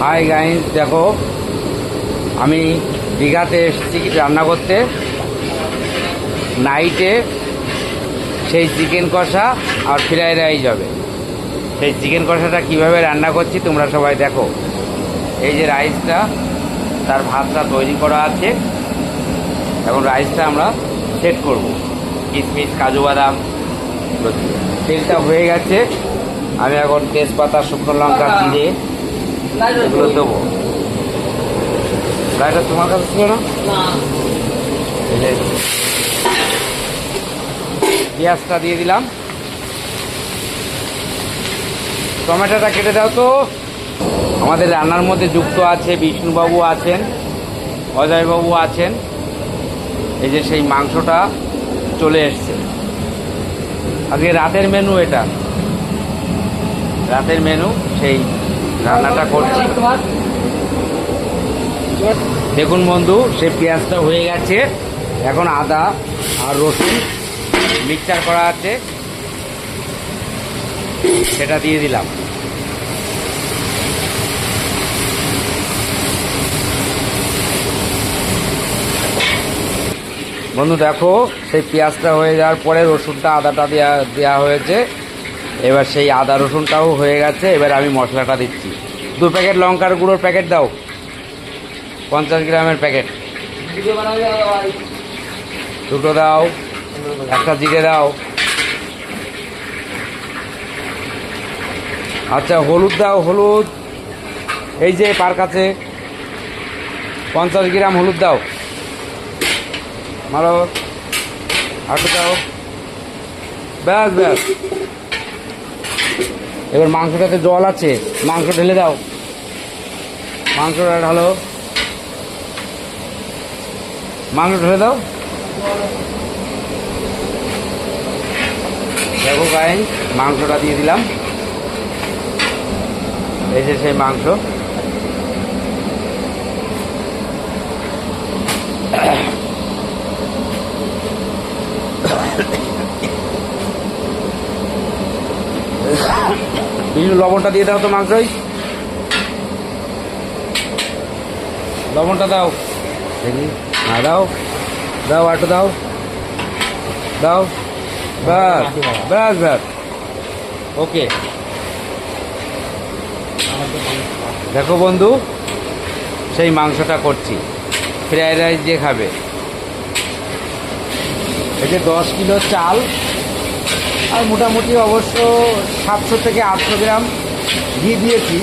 Hi guys, দেখো আমি দীঘাতে এসেছি রান্না করতে। নাইটে সেই চিকেন কষা আর ফ্রাইড রাইস হবে। সেই চিকেন কষাটা কিভাবে রান্না করছি তোমরা সবাই দেখো। এই যে রাইসটা, তার ভাতটা তৈরি করা আছে। এখন রাইসটা আমরা সেট করব। কিশমিশ, কাজু বাদাম, তেলটা হয়ে গেছে। আমি এখন তেজপাতা, শুকনো লঙ্কা, জিরে এগুলো দেবো। রাইসটা তোমার কাছে ছিল না? পেঁয়াজটা দিয়ে দিলাম। টমেটোটা কেটে দাও তো। আমাদের রান্নার মধ্যে যুক্ত আছে বিষ্ণুবাবু আছেন, অজয়বাবু আছেন। এই যে সেই মাংসটা চলে এসছে। আজকে রাতের মেনু, এটা রাতের মেনু। সেই রান্নাটা করছি। দেখুন বন্ধু, সে পেঁয়াজটা হয়ে গেছে। এখন আদা আর রসুন মিক্সচার করা আছে, সেটা দিয়ে দিলাম। বন্ধু দেখো, সেই পেঁয়াজটা হয়ে যাওয়ার পরে রসুনটা, আদাটা দেওয়া হয়েছে। এবার সেই আদা রসুনটাও হয়ে গেছে। এবার আমি মশলাটা দিচ্ছি। 2 প্যাকেট লঙ্কার গুঁড়োর প্যাকেট দাও, 50 গ্রামের প্যাকেট। দুটো দাও, একটা জিরে দাও। আচ্ছা, হলুদ দাও। হলুদ এই যে পার কাছে 50 গ্রাম হলুদ দাও। ভালো আটু দাও। ব্যাস ব্যাস। এবার মাংসটাতে জল আছে, মাংস ঢেলে দাও। মাংসটা ঢালো, মাংস ঢেলে দাও। দেখো গায়ে মাংসটা দিয়ে দিলাম। এই যে সেই মাংস। বিষ্ণু, লবণটা দিয়ে দাও তো মাংসই। লবণটা দাও দেখি। হ্যাঁ দাও, দাও আটু দাও, দাও। ব্যাস ব্যাস ব্যাস, ওকে। দেখো বন্ধু, সেই মাংসটা করছি। ফ্রাইড রাইস দিয়ে খাবে। এই যে 10 কিলো চাল, আর মোটামুটি অবশ্য 700 থেকে 800 গ্রাম ঘি দিয়েছি।